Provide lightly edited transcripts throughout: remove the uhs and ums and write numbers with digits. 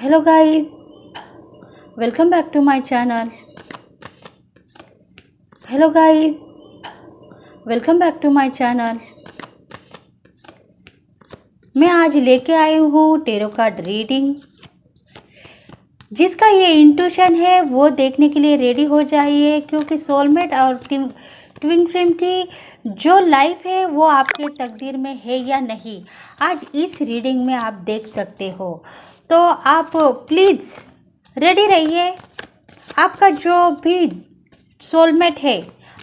Hello guys, welcome back to my channel. Hello guys, welcome back to my channel. मैं आज लेके आई हूँ tarot card reading. जिसका ये इंट्यूशन है वो देखने के लिए रेडी हो जाइए, क्योंकि सोलमेट और ट्विन फ्लेम की जो लाइफ है वो आपके तकदीर में है या नहीं, आज इस रीडिंग में आप देख सकते हो। तो आप प्लीज़ रेडी रहिए। आपका जो भी सोलमेट है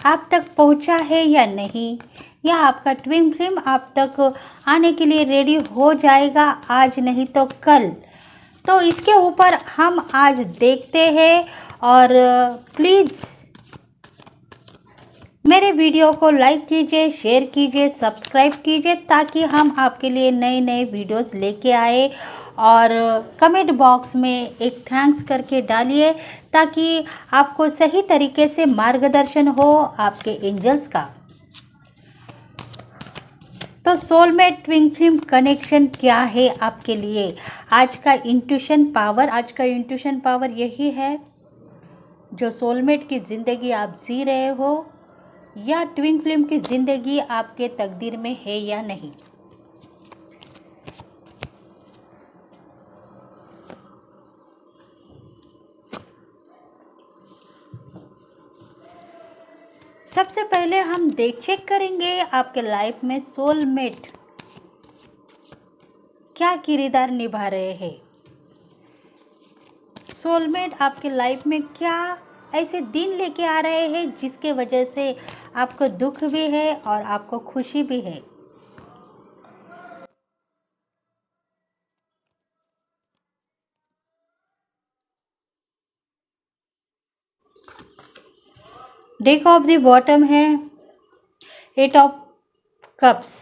आप तक पहुंचा है या नहीं, या आपका ट्विन फ्लेम आप तक आने के लिए रेडी हो जाएगा आज नहीं तो कल। तो इसके ऊपर हम आज देखते हैं। और प्लीज़ मेरे वीडियो को लाइक कीजिए, शेयर कीजिए, सब्सक्राइब कीजिए, ताकि हम आपके लिए नए नए वीडियोस लेके आए। और कमेंट बॉक्स में एक थैंक्स करके डालिए, ताकि आपको सही तरीके से मार्गदर्शन हो आपके एंजल्स का। तो सोलमेट ट्विन फ्लेम कनेक्शन क्या है आपके लिए? आज का इंट्यूशन पावर यही है, जो सोलमेट की ज़िंदगी आप जी रहे हो या ट्विन फ्लेम की ज़िंदगी आपके तकदीर में है या नहीं। सबसे पहले हम चेक करेंगे आपके लाइफ में सोलमेट क्या किरदार निभा रहे हैं। सोलमेट आपके लाइफ में क्या ऐसे दिन लेके आ रहे हैं जिसके वजह से आपको दुख भी है और आपको खुशी भी है। डेक ऑफ द बॉटम है 8 ऑफ कप्स।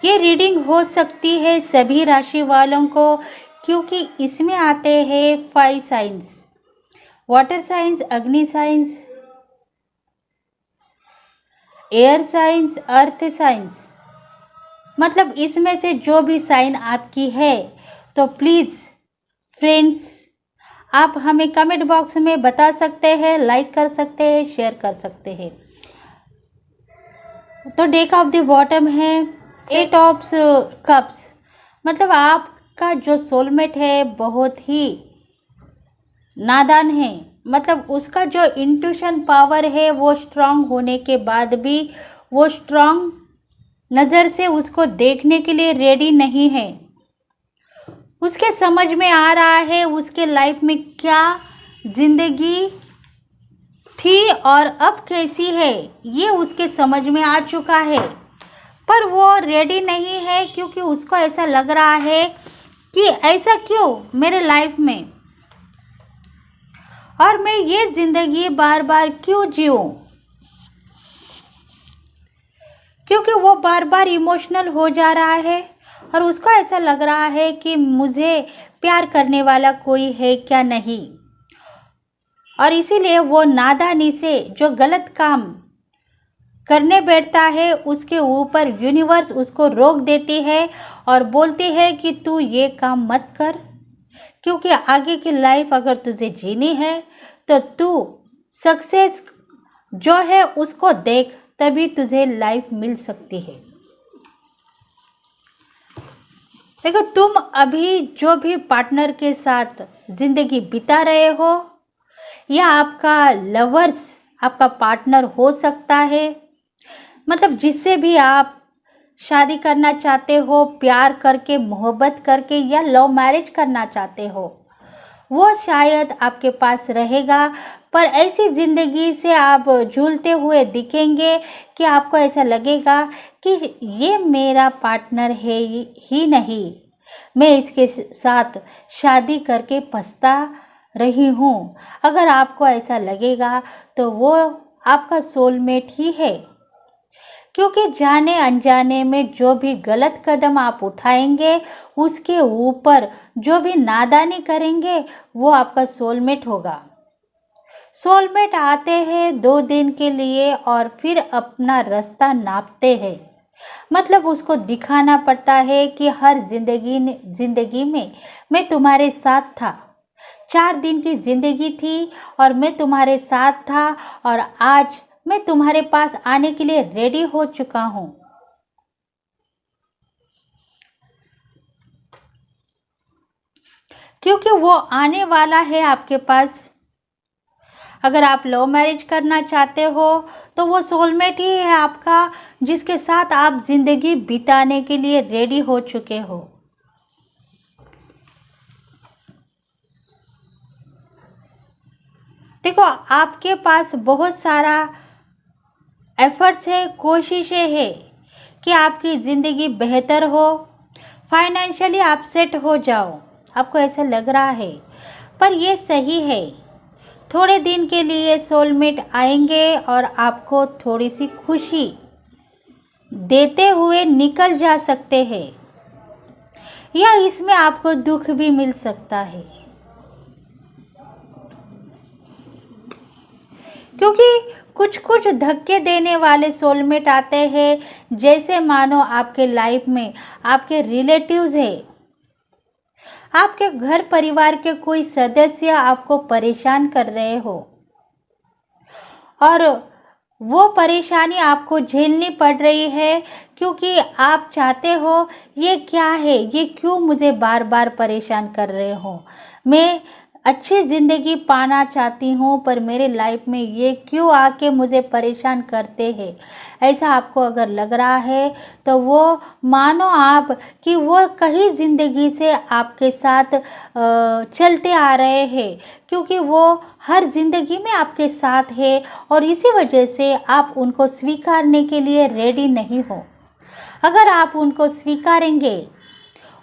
ये रीडिंग हो सकती है सभी राशि वालों को, क्योंकि इसमें आते हैं 5 साइंस: वाटर साइंस, अग्नि science, air science, earth science. मतलब इसमें से जो भी साइन आपकी है, तो प्लीज़ फ्रेंड्स आप हमें कमेंट बॉक्स में बता सकते हैं, लाइक कर सकते हैं, शेयर कर सकते हैं। तो डेक ऑफ द बॉटम है 8 ऑफ कप्स। मतलब आपका जो सोलमेट है बहुत ही नादान है। मतलब उसका जो इंट्यूशन पावर है वो स्ट्रांग होने के बाद भी वो स्ट्रांग नज़र से उसको देखने के लिए रेडी नहीं है। उसके समझ में आ रहा है उसके लाइफ में क्या ज़िंदगी थी और अब कैसी है, ये उसके समझ में आ चुका है। पर वो रेडी नहीं है, क्योंकि उसको ऐसा लग रहा है कि ऐसा क्यों मेरे लाइफ में, और मैं ये ज़िंदगी बार बार क्यों जीऊँ। क्योंकि वो बार बार इमोशनल हो जा रहा है और उसको ऐसा लग रहा है कि मुझे प्यार करने वाला कोई है क्या नहीं। और इसीलिए वो नादानी से जो गलत काम करने बैठता है उसके ऊपर यूनिवर्स उसको रोक देती है और बोलती है कि तू ये काम मत कर, क्योंकि आगे की लाइफ अगर तुझे जीनी है तो तू सक्सेस जो है उसको देख, तभी तुझे लाइफ मिल सकती है। देखो, तुम अभी जो भी पार्टनर के साथ ज़िंदगी बिता रहे हो, या आपका लवर्स आपका पार्टनर हो सकता है, मतलब जिससे भी आप शादी करना चाहते हो, प्यार करके, मोहब्बत करके, या लव मैरिज करना चाहते हो, वो शायद आपके पास रहेगा। पर ऐसी ज़िंदगी से आप झूलते हुए दिखेंगे कि आपको ऐसा लगेगा कि ये मेरा पार्टनर है ही नहीं, मैं इसके साथ शादी करके पछता रही हूँ। अगर आपको ऐसा लगेगा तो वो आपका सोलमेट ही है, क्योंकि जाने अनजाने में जो भी गलत कदम आप उठाएंगे, उसके ऊपर जो भी नादानी करेंगे, वो आपका सोलमेट होगा। सोलमेट आते हैं 2 दिन के लिए और फिर अपना रास्ता नापते हैं। मतलब उसको दिखाना पड़ता है कि हर जिंदगी में मैं तुम्हारे साथ था। 4 दिन की जिंदगी थी और मैं तुम्हारे साथ था, और आज मैं तुम्हारे पास आने के लिए रेडी हो चुका हूँ। क्योंकि वो आने वाला है आपके पास। अगर आप लव मैरिज करना चाहते हो तो वो सोलमेट ही है आपका, जिसके साथ आप जिंदगी बिताने के लिए रेडी हो चुके हो। देखो, आपके पास बहुत सारा एफर्ट्स है, कोशिशें है कि आपकी ज़िंदगी बेहतर हो, फाइनेंशियली आप सेट हो जाओ। आपको ऐसा लग रहा है, पर ये सही है। थोड़े दिन के लिए सोलमेट आएंगे और आपको थोड़ी सी खुशी देते हुए निकल जा सकते हैं, या इसमें आपको दुख भी मिल सकता है। क्योंकि कुछ कुछ धक्के देने वाले सोलमेट आते हैं, जैसे मानो आपके लाइफ में आपके रिलेटिव्स है, आपके घर परिवार के कोई सदस्य आपको परेशान कर रहे हो, और वो परेशानी आपको झेलनी पड़ रही है क्योंकि आप चाहते हो ये क्या है, ये क्यों मुझे बार बार परेशान कर रहे हो, मैं अच्छी ज़िंदगी पाना चाहती हूँ पर मेरे लाइफ में ये क्यों आके मुझे परेशान करते हैं। ऐसा आपको अगर लग रहा है तो वो मानो आप कि वो कहीं ज़िंदगी से आपके साथ चलते आ रहे हैं, क्योंकि वो हर ज़िंदगी में आपके साथ है और इसी वजह से आप उनको स्वीकारने के लिए रेडी नहीं हो। अगर आप उनको स्वीकारेंगे,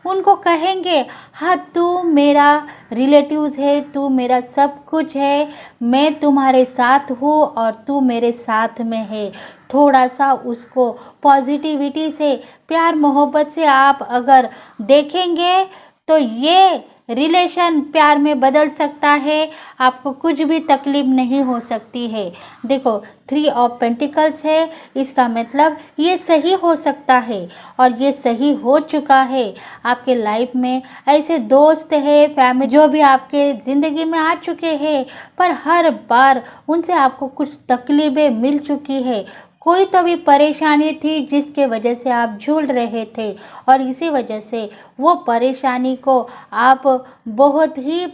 उनको कहेंगे हाँ तू मेरा रिलेटिव्स है, तू मेरा सब कुछ है, मैं तुम्हारे साथ हूँ और तू मेरे साथ में है, थोड़ा सा उसको पॉजिटिविटी से, प्यार मोहब्बत से आप अगर देखेंगे तो ये रिलेशन प्यार में बदल सकता है। आपको कुछ भी तकलीफ नहीं हो सकती है। देखो, 3 ऑफ पेंटिकल्स है, इसका मतलब ये सही हो सकता है और ये सही हो चुका है। आपके लाइफ में ऐसे दोस्त है, फैमिली जो भी आपके ज़िंदगी में आ चुके हैं, पर हर बार उनसे आपको कुछ तकलीफ़ें मिल चुकी है। कोई तो भी परेशानी थी जिसके वजह से आप झूल रहे थे, और इसी वजह से वो परेशानी को आप बहुत ही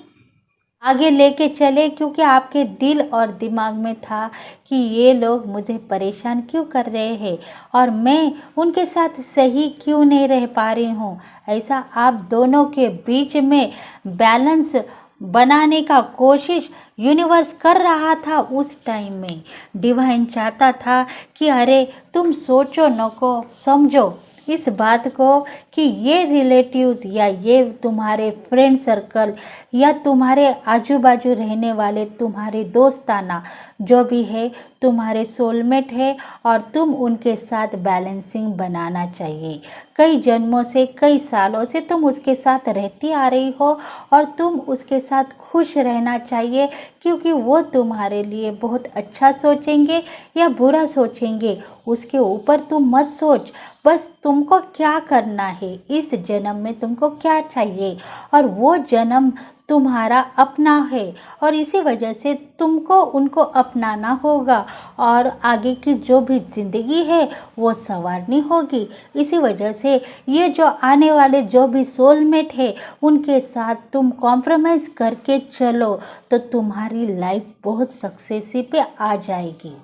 आगे लेके चले, क्योंकि आपके दिल और दिमाग में था कि ये लोग मुझे परेशान क्यों कर रहे हैं और मैं उनके साथ सही क्यों नहीं रह पा रही हूँ। ऐसा आप दोनों के बीच में बैलेंस बनाने का कोशिश यूनिवर्स कर रहा था। उस टाइम में डिवाइन चाहता था कि अरे तुम सोचो नको, समझो इस बात को कि ये रिलेटिव्स या ये तुम्हारे फ्रेंड सर्कल या तुम्हारे आजू बाजू रहने वाले तुम्हारे दोस्ताना जो भी है तुम्हारे सोलमेट है, और तुम उनके साथ बैलेंसिंग बनाना चाहिए। कई जन्मों से, कई सालों से तुम उसके साथ रहती आ रही हो और तुम उसके साथ खुश रहना चाहिए, क्योंकि वो तुम्हारे लिए बहुत अच्छा सोचेंगे या बुरा सोचेंगे उसके ऊपर तुम मत सोच। बस तुमको क्या करना है, इस जन्म में तुमको क्या चाहिए, और वो जन्म तुम्हारा अपना है और इसी वजह से तुमको उनको अपनाना होगा और आगे की जो भी ज़िंदगी है वो संवारनी होगी। इसी वजह से ये जो आने वाले जो भी सोलमेट है उनके साथ तुम कॉम्प्रोमाइज़ करके चलो तो तुम्हारी लाइफ बहुत सक्सेस पे आ जाएगी।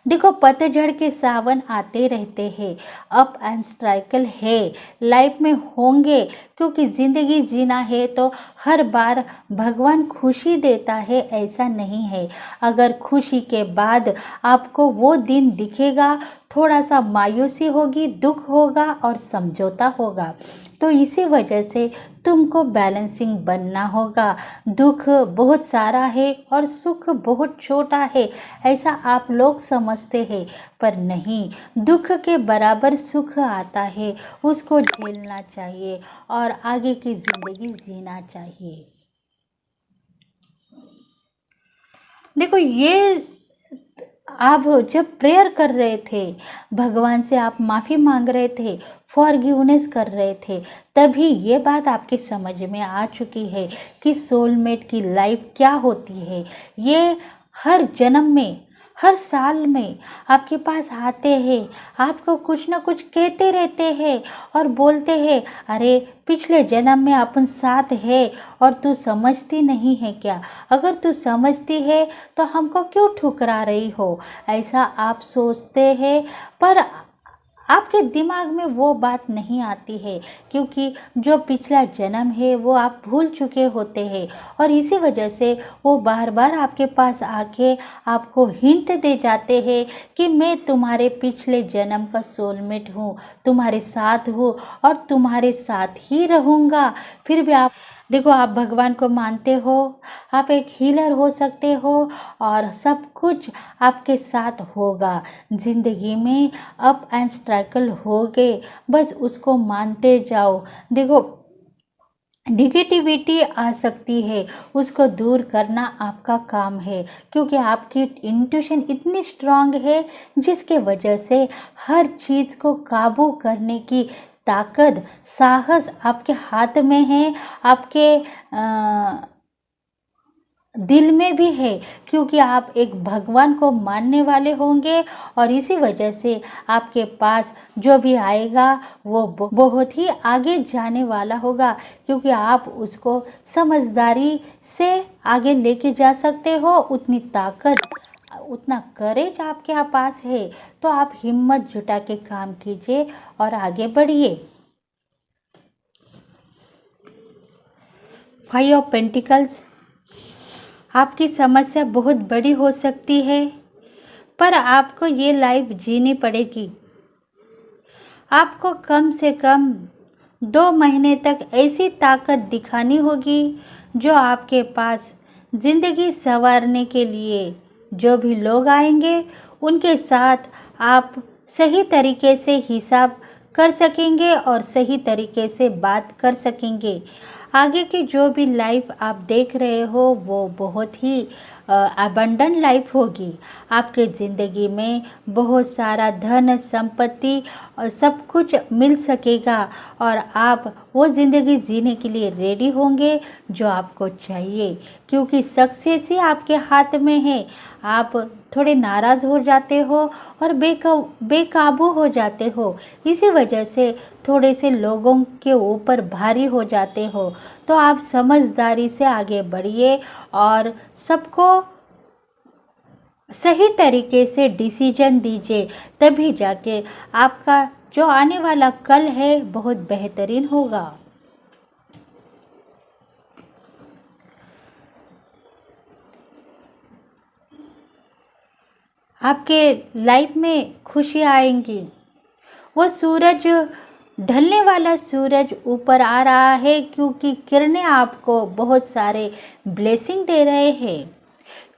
देखो, पतझड़ के सावन आते रहते हैं, अप एंड स्ट्राइकल है, लाइफ में होंगे, क्योंकि ज़िंदगी जीना है तो हर बार भगवान खुशी देता है ऐसा नहीं है। अगर खुशी के बाद आपको वो दिन दिखेगा, थोड़ा सा मायूसी होगी, दुख होगा और समझौता होगा। तो इसी वजह से तुमको बैलेंसिंग बनना होगा। दुख बहुत सारा है और सुख बहुत छोटा है, ऐसा आप लोग समझते हैं, पर नहीं, दुख के बराबर सुख आता है, उसको झेलना चाहिए और आगे की ज़िंदगी जीना चाहिए। देखो, ये आप जब प्रेयर कर रहे थे, भगवान से आप माफ़ी मांग रहे थे, फॉरगिवनेस कर रहे थे, तभी ये बात आपके समझ में आ चुकी है कि सोलमेट की लाइफ क्या होती है। ये हर जन्म में, हर साल में आपके पास आते हैं, आपको कुछ ना कुछ कहते रहते हैं और बोलते हैं, अरे पिछले जन्म में अपन साथ है और तू समझती नहीं है क्या? अगर तू समझती है तो हमको क्यों ठुकरा रही हो? ऐसा आप सोचते हैं, पर आपके दिमाग में वो बात नहीं आती है, क्योंकि जो पिछला जन्म है वो आप भूल चुके होते हैं और इसी वजह से वो बार बार आपके पास आके आपको हिंट दे जाते हैं कि मैं तुम्हारे पिछले जन्म का सोलमेट हूँ, तुम्हारे साथ हूँ और तुम्हारे साथ ही रहूँगा। फिर भी आप देखो, आप भगवान को मानते हो, आप एक हीलर हो सकते हो और सब कुछ आपके साथ होगा। ज़िंदगी में अप एंड स्ट्रगल हो गए, बस उसको मानते जाओ। देखो, निगेटिविटी आ सकती है, उसको दूर करना आपका काम है, क्योंकि आपकी इंट्यूशन इतनी स्ट्रांग है जिसके वजह से हर चीज़ को काबू करने की ताकत, साहस आपके हाथ में है, आपके दिल में भी है, क्योंकि आप एक भगवान को मानने वाले होंगे और इसी वजह से आपके पास जो भी आएगा वो बहुत ही आगे जाने वाला होगा, क्योंकि आप उसको समझदारी से आगे लेके जा सकते हो। उतनी ताकत, उतना करेज आपके पास है, तो आप हिम्मत जुटा के काम कीजिए और आगे बढ़िए। 5 ऑफ पेंटिकल्स, आपकी समस्या बहुत बड़ी हो सकती है, पर आपको ये लाइफ जीनी पड़ेगी। आपको कम से कम 2 महीने तक ऐसी ताकत दिखानी होगी जो आपके पास ज़िंदगी संवारने के लिए जो भी लोग आएंगे उनके साथ आप सही तरीके से हिसाब कर सकेंगे और सही तरीके से बात कर सकेंगे। आगे की जो भी लाइफ आप देख रहे हो वो बहुत ही अबंडेंट लाइफ होगी। आपके ज़िंदगी में बहुत सारा धन संपत्ति और सब कुछ मिल सकेगा और आप वो ज़िंदगी जीने के लिए रेडी होंगे जो आपको चाहिए, क्योंकि सक्सेस ही आपके हाथ में है। आप थोड़े नाराज़ हो जाते हो और बेकाबू हो जाते हो, इसी वजह से थोड़े से लोगों के ऊपर भारी हो जाते हो। तो आप समझदारी से आगे बढ़िए और सबको सही तरीके से डिसीजन दीजिए, तभी जाके आपका जो आने वाला कल है बहुत बेहतरीन होगा। आपके लाइफ में खुशी आएंगी। वो सूरज, ढलने वाला सूरज ऊपर आ रहा है, क्योंकि किरणें आपको बहुत सारे ब्लेसिंग दे रहे हैं,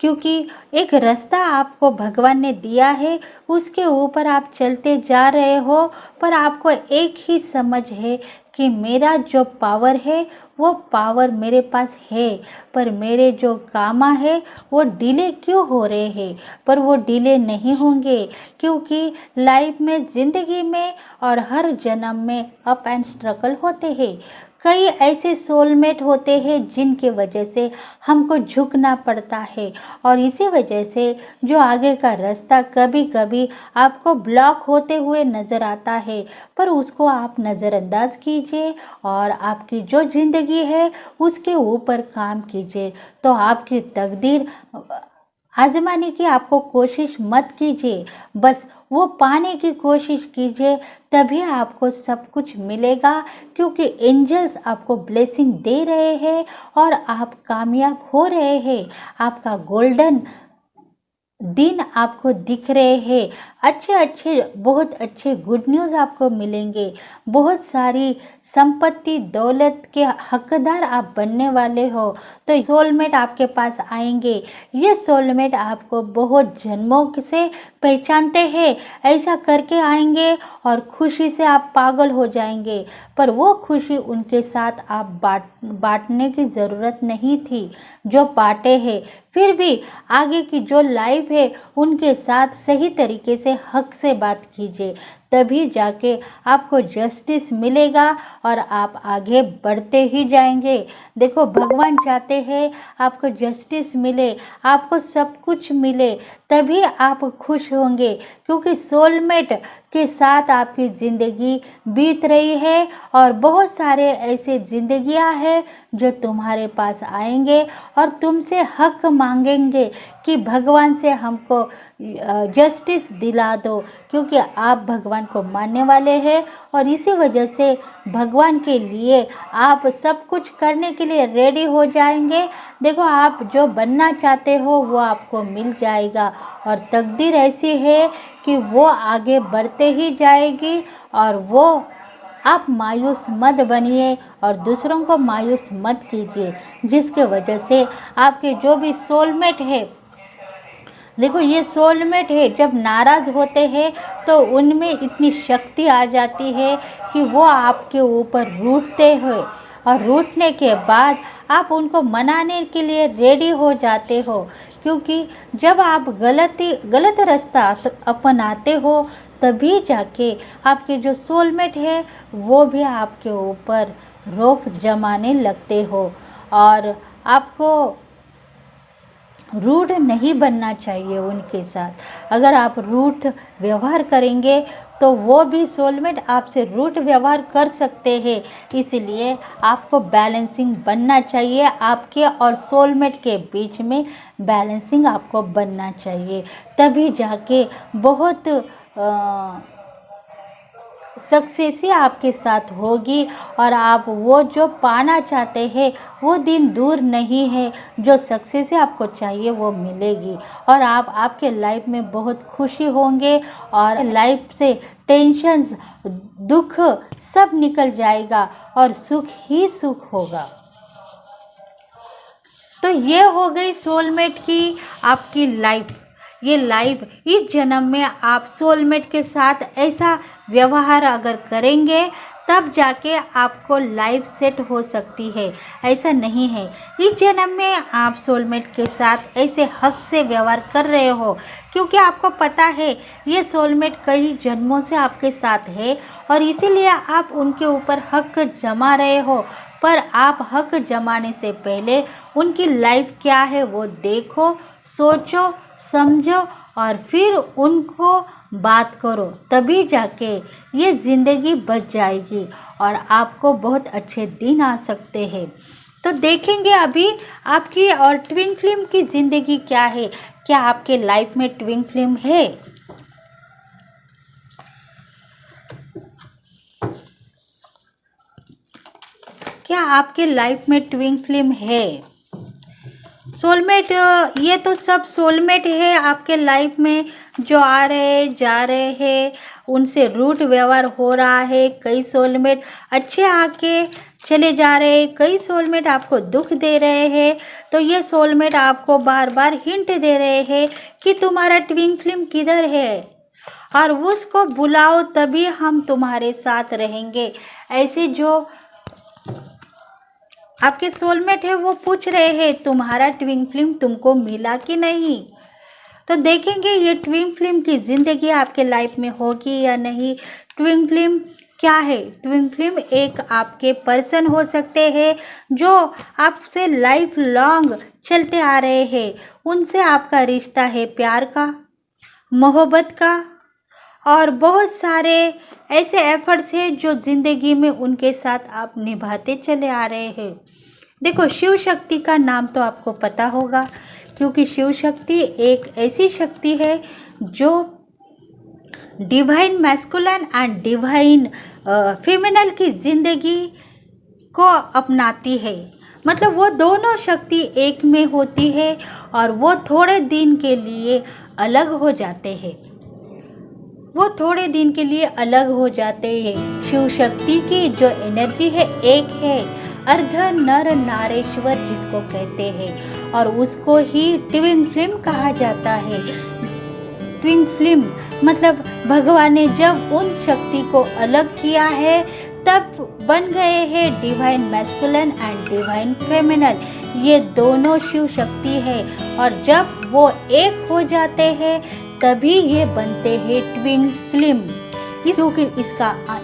क्योंकि एक रास्ता आपको भगवान ने दिया है, उसके ऊपर आप चलते जा रहे हो। पर आपको एक ही समझ है कि मेरा जो पावर है वो पावर मेरे पास है, पर मेरे जो कामा है वो डिले क्यों हो रहे हैं? पर वो डिले नहीं होंगे, क्योंकि लाइफ में, ज़िंदगी में और हर जन्म में अप एंड स्ट्रगल होते हैं। कई ऐसे सोलमेट होते हैं जिनके वजह से हमको झुकना पड़ता है और इसी वजह से जो आगे का रास्ता कभी कभी आपको ब्लॉक होते हुए नज़र आता है, पर उसको आप नज़रअंदाज कीजिए और आपकी जो ज़िंदगी है उसके ऊपर काम कीजिए, तो आपकी तकदीर आजमाने की आपको कोशिश मत कीजिए, बस वो पाने की कोशिश कीजिए, तभी आपको सब कुछ मिलेगा, क्योंकि एंजल्स आपको ब्लेसिंग दे रहे हैं और आप कामयाब हो रहे हैं। आपका गोल्डन दिन आपको दिख रहे हैं, बहुत अच्छे गुड न्यूज़ आपको मिलेंगे, बहुत सारी संपत्ति दौलत के हकदार आप बनने वाले हो। तो सोलमेट आपके पास आएंगे, ये सोलमेट आपको बहुत जन्मों से पहचानते हैं, ऐसा करके आएंगे और खुशी से आप पागल हो जाएंगे, पर वो खुशी उनके साथ आप बांटने की ज़रूरत नहीं थी जो बांटे हैं, फिर भी आगे की जो लाइफ है उनके साथ सही तरीके से हक से बात कीजिए, तभी जाके आपको जस्टिस मिलेगा और आप आगे बढ़ते ही जाएंगे। देखो, भगवान चाहते हैं आपको जस्टिस मिले, आपको सब कुछ मिले, तभी आप खुश होंगे, क्योंकि सोलमेट के साथ आपकी ज़िंदगी बीत रही है और बहुत सारे ऐसे ज़िंदगियां हैं जो तुम्हारे पास आएंगे और तुमसे हक मांगेंगे कि भगवान से हमको जस्टिस दिला दो, क्योंकि आप भगवान को मानने वाले हैं और इसी वजह से भगवान के लिए आप सब कुछ करने के लिए रेडी हो जाएंगे। देखो, आप जो बनना चाहते हो वो आपको मिल जाएगा और तकदीर ऐसी है कि वो आगे बढ़ते ही जाएगी और वो आप मायूस मत बनिए और दूसरों को मायूस मत कीजिए, जिसके वजह से आपके जो भी सोलमेट है, देखो ये सोलमेट है, जब नाराज़ होते हैं तो उनमें इतनी शक्ति आ जाती है कि वो आपके ऊपर रूठते हैं और रूठने के बाद आप उनको मनाने के लिए रेडी हो जाते हो, क्योंकि जब आप गलत रास्ता अपनाते हो तभी जाके आपके जो सोलमेट है वो भी आपके ऊपर रौब जमाने लगते हो। और आपको रूड नहीं बनना चाहिए उनके साथ। अगर आप रूड व्यवहार करेंगे तो वो भी सोलमेट आपसे रूड व्यवहार कर सकते हैं, इसलिए आपको बैलेंसिंग बनना चाहिए। आपके और सोलमेट के बीच में बैलेंसिंग आपको बनना चाहिए, तभी जाके बहुत सक्सेस आपके साथ होगी और आप वो जो पाना चाहते हैं वो दिन दूर नहीं है, जो सक्सेस आपको चाहिए वो मिलेगी और आप आपके लाइफ में बहुत खुशी होंगे और लाइफ से टेंशन्स, दुख सब निकल जाएगा और सुख ही सुख होगा। तो ये हो गई सोलमेट की आपकी लाइफ। ये लाइफ इस जन्म में आप सोलमेट के साथ ऐसा व्यवहार अगर करेंगे तब जाके आपको लाइफ सेट हो सकती है, ऐसा नहीं है इस जन्म में आप सोलमेट के साथ ऐसे हक से व्यवहार कर रहे हो, क्योंकि आपको पता है ये सोलमेट कई जन्मों से आपके साथ है और इसीलिए आप उनके ऊपर हक जमा रहे हो। पर आप हक जमाने से पहले उनकी लाइफ क्या है वो देखो, सोचो, समझो और फिर उनको बात करो, तभी जाके ये ज़िंदगी बच जाएगी और आपको बहुत अच्छे दिन आ सकते हैं। तो देखेंगे अभी आपकी और ट्विन फ्लेम की ज़िंदगी क्या है। क्या आपके लाइफ में ट्विन फ्लेम है? क्या आपके लाइफ में ट्विन फ्लेम है? सोलमेट, ये तो सब सोलमेट है आपके लाइफ में जो आ रहे जा रहे हैं, उनसे रूट व्यवहार हो रहा है। कई सोलमेट अच्छे आके चले जा रहे हैं, कई सोलमेट आपको दुख दे रहे हैं। तो ये सोलमेट आपको बार बार हिंट दे रहे हैं कि तुम्हारा ट्विन फ्लेम किधर है और उसको बुलाओ, तभी हम तुम्हारे साथ रहेंगे। ऐसे जो आपके सोलमेट है वो पूछ रहे हैं तुम्हारा ट्विन फ्लेम तुमको मिला कि नहीं। तो देखेंगे ये ट्विन फ्लेम की ज़िंदगी आपके लाइफ में होगी या नहीं। ट्विन फ्लेम क्या है? ट्विन फ्लेम एक आपके पर्सन हो सकते हैं जो आपसे लाइफ लॉन्ग चलते आ रहे हैं। उनसे आपका रिश्ता है प्यार का, मोहब्बत का और बहुत सारे ऐसे एफर्ट्स हैं जो ज़िंदगी में उनके साथ आप निभाते चले आ रहे हैं। देखो, शिव शक्ति का नाम तो आपको पता होगा, क्योंकि शिव शक्ति एक ऐसी शक्ति है जो डिवाइन मैस्कुलिन एंड डिवाइन फीमेनल की ज़िंदगी को अपनाती है। मतलब वो दोनों शक्ति एक में होती है और वो थोड़े दिन के लिए अलग हो जाते हैं। वो थोड़े दिन के लिए अलग हो जाते हैं। शिव शक्ति की जो एनर्जी है एक है, अर्ध नर नारेश्वर जिसको कहते हैं, और उसको ही ट्विन फ्लेम कहा जाता है। ट्विन फ्लेम मतलब भगवान ने जब उन शक्ति को अलग किया है तब बन गए हैं डिवाइन मैस्कुलिन एंड डिवाइन फेमिनल। ये दोनों शिव शक्ति है और जब वो एक हो जाते हैं तभी ये बनते हैं ट्विन फ्लेम। क्योंकि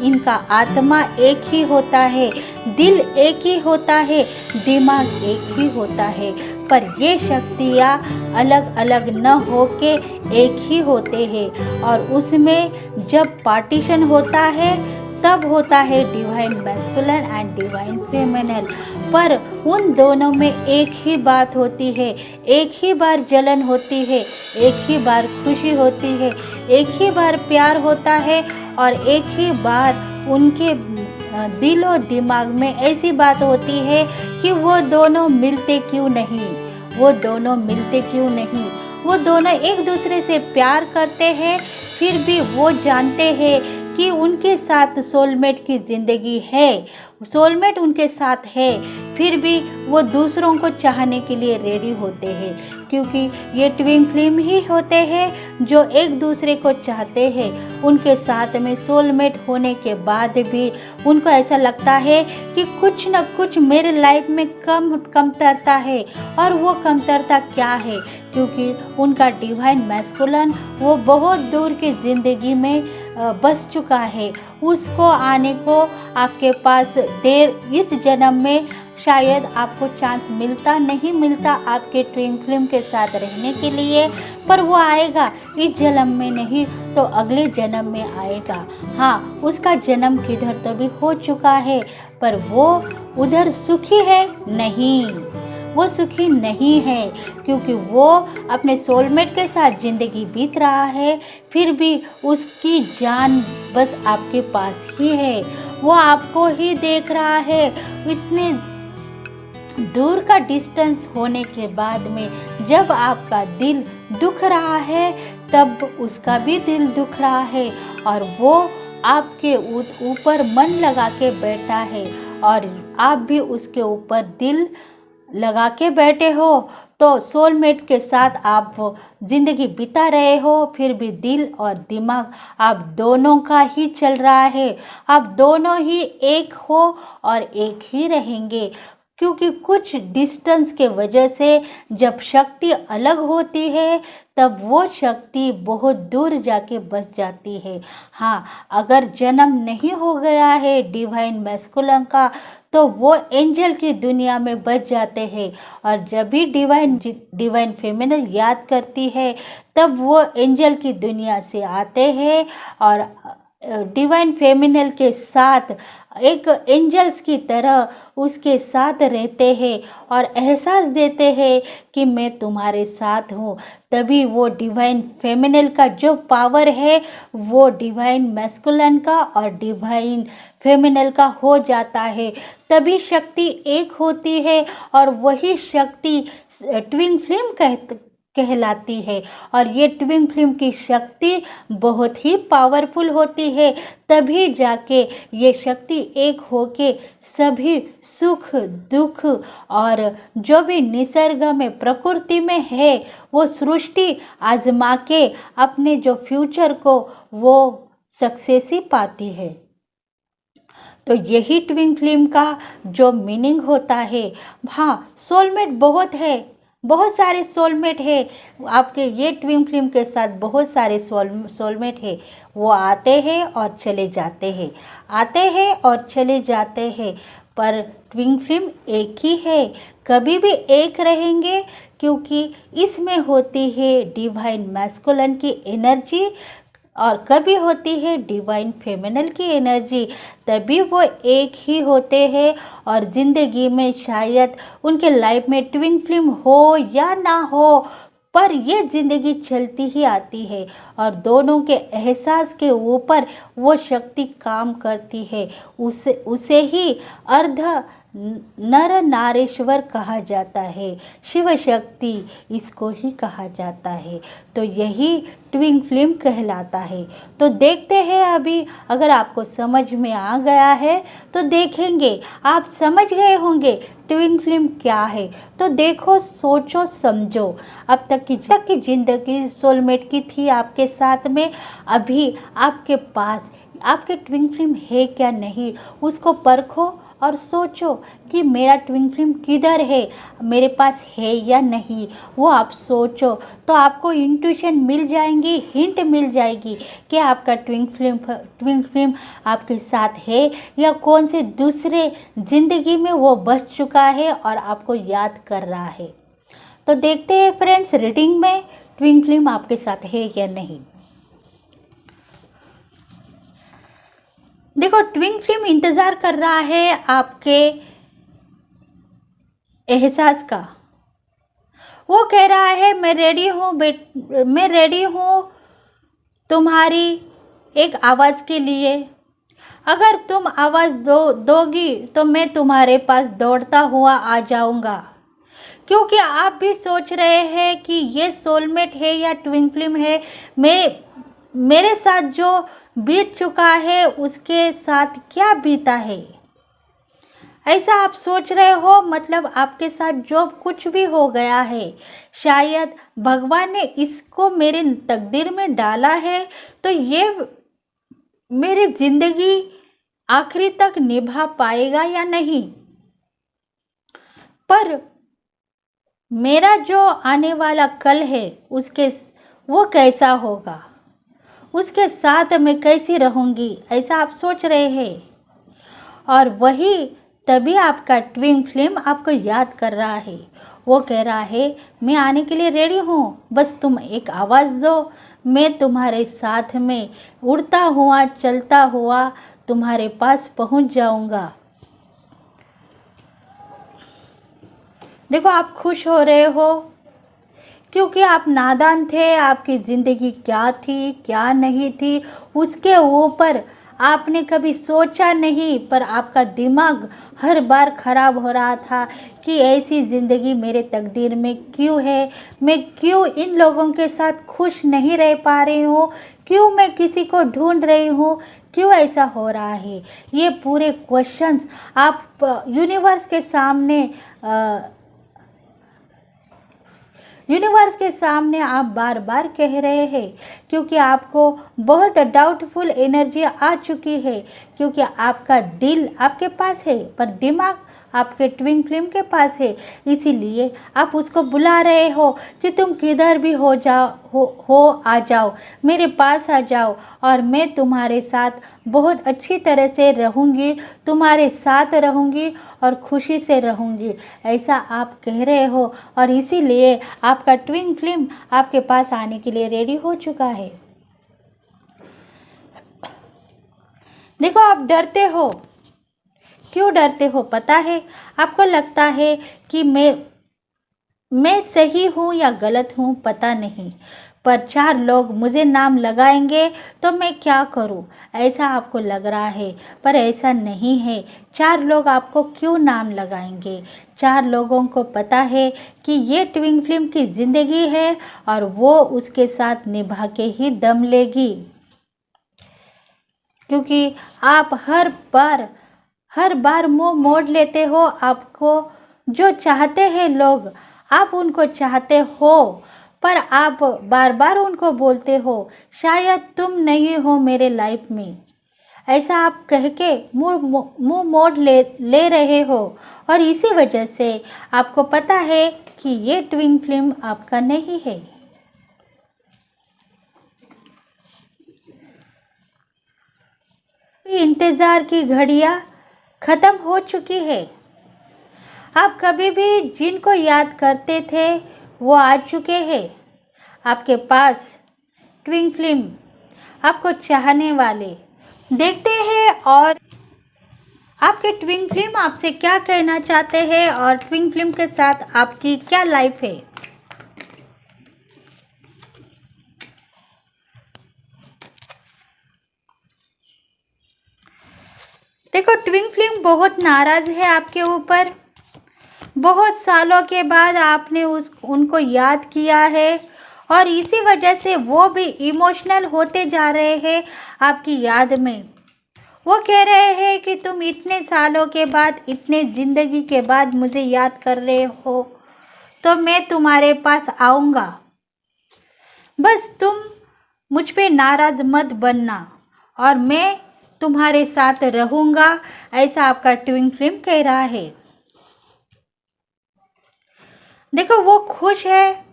इनका आत्मा एक ही होता है, दिल एक ही होता है, दिमाग एक ही होता है, पर ये शक्तियाँ अलग अलग न होके एक ही होते हैं। और उसमें जब पार्टीशन होता है तब होता है divine masculine and divine feminine, पर उन दोनों में एक ही बात होती है, एक ही बार जलन होती है, एक ही बार खुशी होती है, एक ही बार प्यार होता है और एक ही बार उनके दिल और दिमाग में ऐसी बात होती है कि वो दोनों मिलते क्यों नहीं, वो दोनों मिलते क्यों नहीं। वो दोनों एक दूसरे से प्यार करते हैं, फिर भी वो जानते हैं कि उनके साथ सोलमेट की ज़िंदगी है, सोलमेट उनके साथ है, फिर भी वो दूसरों को चाहने के लिए रेडी होते हैं, क्योंकि ये ट्विन फ्लेम ही होते हैं जो एक दूसरे को चाहते हैं। उनके साथ में सोलमेट होने के बाद भी उनको ऐसा लगता है कि कुछ न कुछ मेरे लाइफ में कमतरता है, और वो कमतरता क्या है, क्योंकि उनका डिवाइन मैस्कुलिन वो बहुत दूर की ज़िंदगी में बस चुका है। उसको आने को आपके पास देर, इस जन्म में शायद आपको चांस मिलता नहीं मिलता आपके ट्विन फ्लेम के साथ रहने के लिए, पर वो आएगा, इस जन्म में नहीं तो अगले जन्म में आएगा। हाँ, उसका जन्म किधर तो भी हो चुका है, पर वो उधर सुखी है नहीं, वो सुखी नहीं है, क्योंकि वो अपने सोलमेट के साथ ज़िंदगी बीत रहा है, फिर भी उसकी जान बस आपके पास ही है, वो आपको ही देख रहा है। इतने दूर का डिस्टेंस होने के बाद में जब आपका दिल दुख रहा है, तब उसका भी दिल दुख रहा है, और वो आपके ऊपर मन लगा के बैठा है, और आप भी उसके ऊपर दिल लगा के बैठे हो। तो सोलमेट के साथ आप ज़िंदगी बिता रहे हो, फिर भी दिल और दिमाग आप दोनों का ही चल रहा है, आप दोनों ही एक हो और एक ही रहेंगे, क्योंकि कुछ डिस्टेंस के वजह से जब शक्ति अलग होती है तब वो शक्ति बहुत दूर जाके बस जाती है। हाँ, अगर जन्म नहीं हो गया है डिवाइन मैस्कुलिन का, तो वो एंजल की दुनिया में बच जाते हैं, और जब भी डिवाइन फेमिनिन याद करती है तब वो एंजल की दुनिया से आते हैं और डिवाइन फेमिनिन के साथ एक एंजल्स की तरह उसके साथ रहते हैं और एहसास देते हैं कि मैं तुम्हारे साथ हूँ। तभी वो डिवाइन फेमिनिन का जो पावर है वो डिवाइन मैस्कुलिन का और डिवाइन फेमिनिन का हो जाता है, तभी शक्ति एक होती है, और वही शक्ति ट्विन फ्लेम कहलाती है। और ये ट्विन फ्लेम की शक्ति बहुत ही पावरफुल होती है, तभी जाके ये शक्ति एक होके सभी सुख दुख और जो भी निसर्ग में प्रकृति में है वो सृष्टि आजमा के अपने जो फ्यूचर को वो सक्सेस ही पाती है। तो यही ट्विन फ्लेम का जो मीनिंग होता है। हाँ, सोलमेट बहुत है, बहुत सारे सोलमेट है आपके, ये ट्विन फ्लेम के साथ बहुत सारे सोलमेट है, वो आते हैं और चले जाते हैं, आते हैं और चले जाते हैं, पर ट्विन फ्लेम एक ही है, कभी भी एक रहेंगे, क्योंकि इसमें होती है डिवाइन मैस्कुलिन की एनर्जी और कभी होती है डिवाइन फेमिनिन की एनर्जी, तभी वो एक ही होते हैं। और ज़िंदगी में शायद उनके लाइफ में ट्विन फ्लेम हो या ना हो, पर ये ज़िंदगी चलती ही आती है, और दोनों के एहसास के ऊपर वो शक्ति काम करती है। उसे ही अर्ध नर नारेश्वर कहा जाता है, शिव शक्ति इसको ही कहा जाता है। तो यही ट्विन फ्लेम कहलाता है। तो देखते हैं, अभी अगर आपको समझ में आ गया है तो देखेंगे, आप समझ गए होंगे ट्विन फ्लेम क्या है। तो देखो, सोचो, समझो, अब तक की ज़िंदगी सोलमेट की थी आपके साथ में, अभी आपके पास आपके ट्विन फ्लेम है क्या नहीं, उसको परखो और सोचो कि मेरा ट्विन फ्लेम किधर है, मेरे पास है या नहीं। वो आप सोचो तो आपको इंट्यूशन मिल जाएंगी, हिंट मिल जाएगी कि आपका ट्विन फ्लेम आपके साथ है या कौन से दूसरे ज़िंदगी में वो बच चुका है और आपको याद कर रहा है। तो देखते हैं फ्रेंड्स, रीडिंग में ट्विन फ्लेम आपके साथ है या नहीं। देखो, ट्विन फ्लेम इंतज़ार कर रहा है आपके एहसास का। वो कह रहा है मैं रेडी हूँ मैं रेडी हूँ तुम्हारी एक आवाज़ के लिए। अगर तुम आवाज़ दोगी तो मैं तुम्हारे पास दौड़ता हुआ आ जाऊँगा। क्योंकि आप भी सोच रहे हैं कि ये सोलमेट है या ट्विन फ्लेम है। मेरे साथ जो बीत चुका है उसके साथ क्या बीता है, ऐसा आप सोच रहे हो। मतलब आपके साथ जो कुछ भी हो गया है, शायद भगवान ने इसको मेरे तकदीर में डाला है, तो ये मेरी ज़िंदगी आखिरी तक निभा पाएगा या नहीं। पर मेरा जो आने वाला कल है वो कैसा होगा, उसके साथ मैं कैसी रहूँगी, ऐसा आप सोच रहे हैं। और वही तभी आपका ट्विन फ्लेम आपको याद कर रहा है। वो कह रहा है मैं आने के लिए रेडी हूँ, बस तुम एक आवाज़ दो, मैं तुम्हारे साथ में उड़ता हुआ चलता हुआ तुम्हारे पास पहुँच जाऊँगा। देखो, आप खुश हो रहे हो क्योंकि आप नादान थे। आपकी ज़िंदगी क्या थी क्या नहीं थी उसके ऊपर आपने कभी सोचा नहीं, पर आपका दिमाग हर बार ख़राब हो रहा था कि ऐसी ज़िंदगी मेरे तकदीर में क्यों है, मैं क्यों इन लोगों के साथ खुश नहीं रह पा रही हूँ, क्यों मैं किसी को ढूंढ रही हूँ, क्यों ऐसा हो रहा है। ये पूरे क्वेश्चंस आप यूनिवर्स के सामने आप बार बार कह रहे हैं, क्योंकि आपको बहुत डाउटफुल एनर्जी आ चुकी है। क्योंकि आपका दिल आपके पास है पर दिमाग आपके ट्विन फ्लेम के पास है। इसीलिए आप उसको बुला रहे हो कि तुम किधर भी हो आ जाओ, मेरे पास आ जाओ और मैं तुम्हारे साथ बहुत अच्छी तरह से रहूँगी, तुम्हारे साथ रहूँगी और खुशी से रहूँगी, ऐसा आप कह रहे हो। और इसीलिए आपका ट्विन फ्लेम आपके पास आने के लिए रेडी हो चुका है। देखो, आप डरते हो। क्यों डरते हो पता है? आपको लगता है कि मैं सही हूँ या गलत हूँ पता नहीं, पर 4 लोग मुझे नाम लगाएंगे तो मैं क्या करूँ, ऐसा आपको लग रहा है। पर ऐसा नहीं है। 4 लोग आपको क्यों नाम लगाएंगे? 4 लोगों को पता है कि ये ट्विन फ्लेम की ज़िंदगी है और वो उसके साथ निभा के ही दम लेगी। क्योंकि आप हर बार मुंह मोड़ लेते हो। आपको जो चाहते हैं लोग, आप उनको चाहते हो, पर आप बार बार उनको बोलते हो शायद तुम नहीं हो मेरे लाइफ में, ऐसा आप कह के मुंह मोड़ ले रहे हो। और इसी वजह से आपको पता है कि ये ट्विन फ्लेम आपका नहीं है। इंतज़ार की घड़ियाँ ख़त्म हो चुकी है। आप कभी भी जिनको याद करते थे वो आ चुके हैं आपके पास। ट्विन फ्लेम आपको चाहने वाले देखते हैं और आपके ट्विन फ्लेम आपसे क्या कहना चाहते हैं और ट्विन फ्लेम के साथ आपकी क्या लाइफ है। देखो, ट्विन फ्लेम बहुत नाराज़ है आपके ऊपर। बहुत सालों के बाद आपने उनको याद किया है और इसी वजह से वो भी इमोशनल होते जा रहे हैं आपकी याद में। वो कह रहे हैं कि तुम इतने सालों के बाद, इतने ज़िंदगी के बाद मुझे याद कर रहे हो तो मैं तुम्हारे पास आऊँगा। बस तुम मुझ पे नाराज़ मत बनना और मैं तुम्हारे साथ रहूँगा, ऐसा आपका ट्विन फ्लेम कह रहा है। देखो वो खुश है,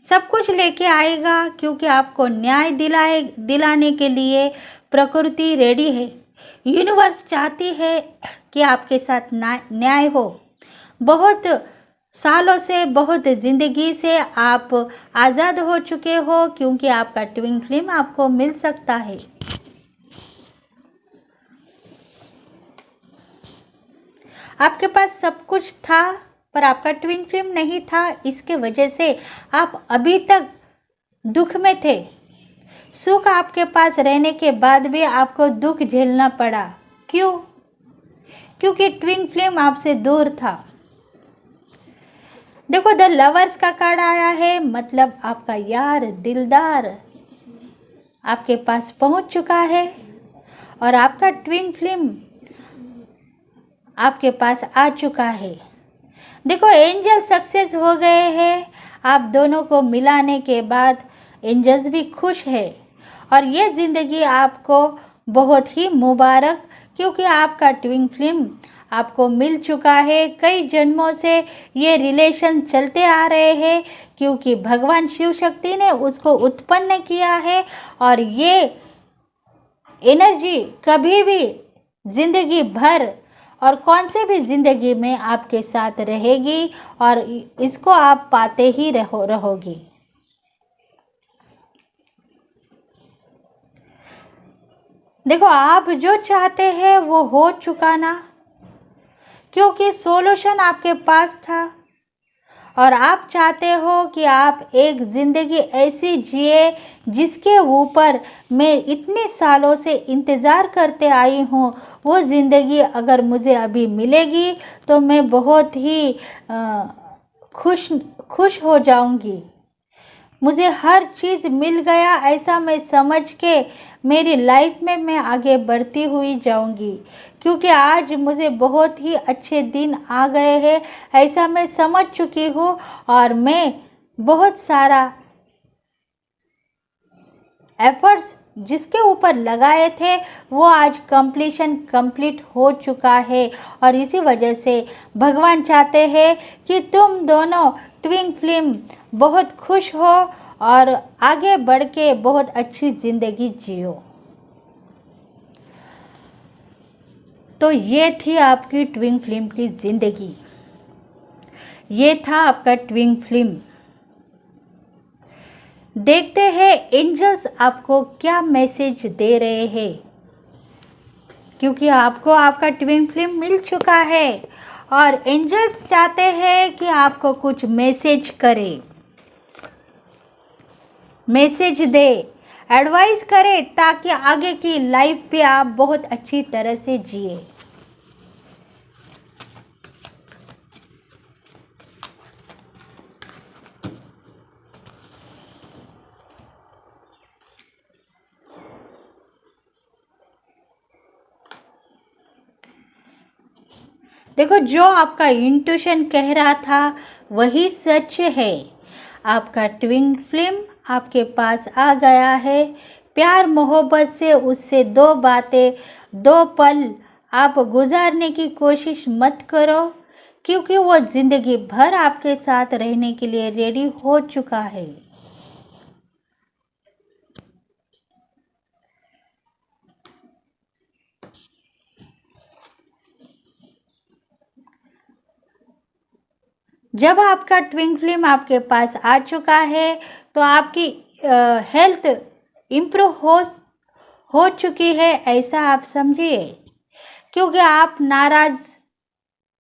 सब कुछ लेके आएगा, क्योंकि आपको न्याय दिलाने के लिए प्रकृति रेडी है। यूनिवर्स चाहती है कि आपके साथ न्याय हो। बहुत सालों से, बहुत ज़िंदगी से आप आज़ाद हो चुके हो, क्योंकि आपका ट्विन फ्लेम आपको मिल सकता है। आपके पास सब कुछ था, पर आपका ट्विन फ्लेम नहीं था। इसके वजह से आप अभी तक दुख में थे। सुख आपके पास रहने के बाद भी आपको दुख झेलना पड़ा। क्यों? क्योंकि ट्विन फ्लेम आपसे दूर था। देखो, द लवर्स का कार्ड आया है, मतलब आपका यार, दिलदार आपके पास पहुंच चुका है और आपका ट्विन फ्लेम आपके पास आ चुका है। देखो, एंजल सक्सेस हो गए हैं। आप दोनों को मिलाने के बाद एंजल्स भी खुश है और ये ज़िंदगी आपको बहुत ही मुबारक, क्योंकि आपका ट्विन फ्लेम आपको मिल चुका है। कई जन्मों से ये रिलेशन चलते आ रहे हैं, क्योंकि भगवान शिव शक्ति ने उसको उत्पन्न किया है और ये एनर्जी कभी भी ज़िंदगी भर और कौन से भी ज़िंदगी में आपके साथ रहेगी और इसको आप पाते ही रहोगी। देखो, आप जो चाहते हैं वो हो चुका ना, क्योंकि सॉल्यूशन आपके पास था और आप चाहते हो कि आप एक ज़िंदगी ऐसी जिए जिसके ऊपर मैं इतने सालों से इंतज़ार करते आई हूँ। वो ज़िंदगी अगर मुझे अभी मिलेगी तो मैं बहुत ही खुश हो जाऊँगी। मुझे हर चीज़ मिल गया, ऐसा मैं समझ के मेरी लाइफ में मैं आगे बढ़ती हुई जाऊंगी, क्योंकि आज मुझे बहुत ही अच्छे दिन आ गए हैं, ऐसा मैं समझ चुकी हूँ और मैं बहुत सारा एफर्ट्स जिसके ऊपर लगाए थे वो आज कंप्लीट हो चुका है। और इसी वजह से भगवान चाहते हैं कि तुम दोनों ट्विन फ्लेम बहुत खुश हो और आगे बढ़ के बहुत अच्छी ज़िंदगी जियो। तो ये थी आपकी ट्विन फ्लेम की ज़िंदगी, ये था आपका ट्विन फ्लेम। देखते हैं एंजल्स आपको क्या मैसेज दे रहे हैं, क्योंकि आपको आपका ट्विन फ्लेम मिल चुका है और एंजल्स चाहते हैं कि आपको कुछ मैसेज करे, मैसेज दे, एडवाइस करे, ताकि आगे की लाइफ पे आप बहुत अच्छी तरह से जिए। देखो, जो आपका इंट्यूशन कह रहा था वही सच है। आपका ट्विन फ्लेम आपके पास आ गया है। प्यार मोहब्बत से उससे दो बातें, दो पल आप गुजारने की कोशिश मत करो, क्योंकि वो ज़िंदगी भर आपके साथ रहने के लिए रेडी हो चुका है। जब आपका ट्विन फ्लेम आपके पास आ चुका है तो आपकी हेल्थ इम्प्रूव हो चुकी है, ऐसा आप समझिए। क्योंकि आप नाराज़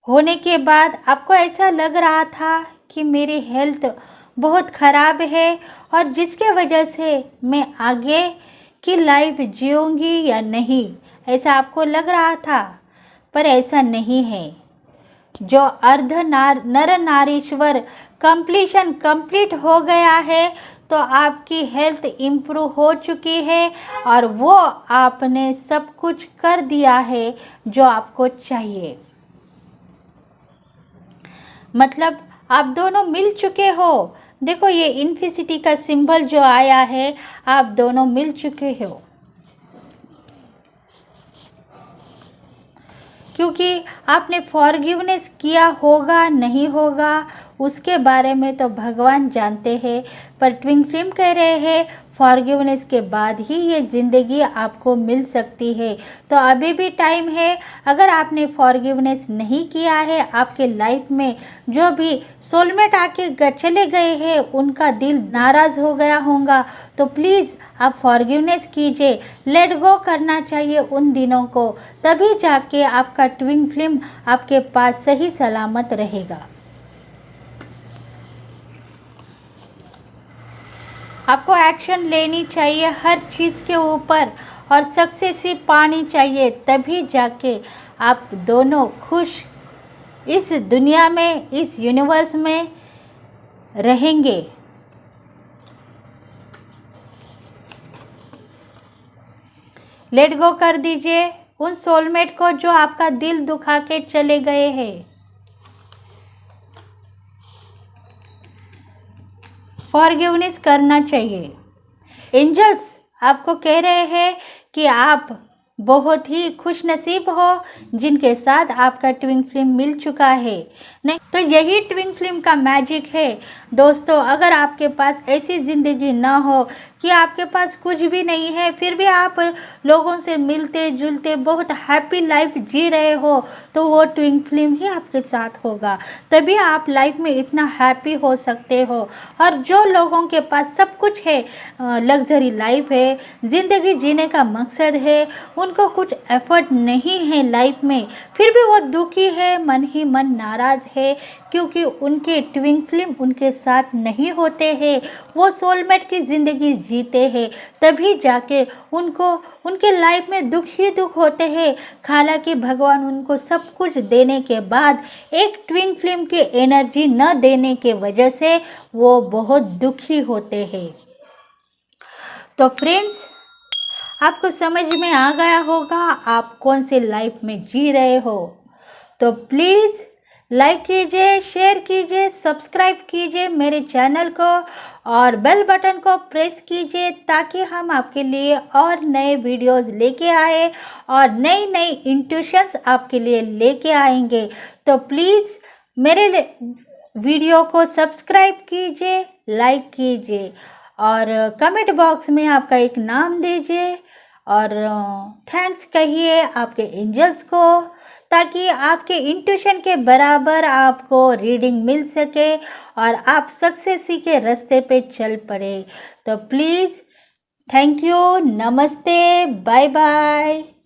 होने के बाद आपको ऐसा लग रहा था कि मेरी हेल्थ बहुत ख़राब है और जिसके वजह से मैं आगे की लाइफ जीऊँगी या नहीं, ऐसा आपको लग रहा था। पर ऐसा नहीं है। जो नर नारीश्वर कंप्लीट हो गया है, तो आपकी हेल्थ इम्प्रूव हो चुकी है और वो आपने सब कुछ कर दिया है जो आपको चाहिए। मतलब आप दोनों मिल चुके हो। देखो, ये इन्फिनिटी का सिंबल जो आया है, आप दोनों मिल चुके हो। क्योंकि आपने फॉरगिवनेस किया होगा नहीं होगा उसके बारे में तो भगवान जानते हैं, पर ट्विन फ्लेम कह रहे हैं फॉरगिवनेस के बाद ही ये ज़िंदगी आपको मिल सकती है। तो अभी भी टाइम है। अगर आपने फॉरगिवनेस नहीं किया है, आपके लाइफ में जो भी सोलमेट आके चले गए हैं उनका दिल नाराज़ हो गया होगा, तो प्लीज़ आप फॉरगिवनेस कीजिए, लेट गो करना चाहिए उन दिनों को, तभी जाके आपका ट्विन फ्लेम आपके पास सही सलामत रहेगा। आपको एक्शन लेनी चाहिए हर चीज़ के ऊपर और सक्सेस ही पानी चाहिए, तभी जाके आप दोनों खुश इस दुनिया में, इस यूनिवर्स में रहेंगे। लेट गो कर दीजिए उन सोलमेट को जो आपका दिल दुखा के चले गए हैं। फॉरगिवनेस करना चाहिए। एंजल्स आपको कह रहे हैं कि आप बहुत ही खुश नसीब हो जिनके साथ आपका ट्विन फ्लेम मिल चुका है। नहीं तो यही ट्विन फ्लेम का मैजिक है दोस्तों। अगर आपके पास ऐसी ज़िंदगी ना हो कि आपके पास कुछ भी नहीं है, फिर भी आप लोगों से मिलते जुलते बहुत हैप्पी लाइफ जी रहे हो, तो वो ट्विन फ्लेम ही आपके साथ होगा, तभी आप लाइफ में इतना हैप्पी हो सकते हो। और जो लोगों के पास सब कुछ है, लग्जरी लाइफ है, ज़िंदगी जीने का मकसद है, उनको कुछ एफर्ट नहीं है लाइफ में, फिर भी वो दुखी है, मन ही मन नाराज़ है, क्योंकि उनके ट्विन फ्लेम उनके साथ नहीं होते हैं, वो सोलमेट की ज़िंदगी जीते हैं, तभी जाके उनको उनके लाइफ में दुख ही दुख होते हैं। हालांकि भगवान उनको सब कुछ देने के बाद एक ट्विन फ्लेम की एनर्जी न देने के वजह से वो बहुत दुखी होते हैं। तो फ्रेंड्स, आपको समझ में आ गया होगा आप कौन सी लाइफ में जी रहे हो। तो प्लीज़ लाइक कीजिए, शेयर कीजिए, सब्सक्राइब कीजिए मेरे चैनल को और बेल बटन को प्रेस कीजिए, ताकि हम आपके लिए और नए वीडियोस लेके आए और नई नई इंट्यूशंस आपके लिए लेके आएंगे। तो प्लीज़ मेरे वीडियो को सब्सक्राइब कीजिए, लाइक कीजिए और कमेंट बॉक्स में आपका एक नाम दीजिए और थैंक्स कहिए आपके एंजल्स को, ताकि आपके इंट्यूशन के बराबर आपको रीडिंग मिल सके और आप सक्सेस के रास्ते पे चल पड़े। तो प्लीज़ थैंक यू, नमस्ते, बाय बाय।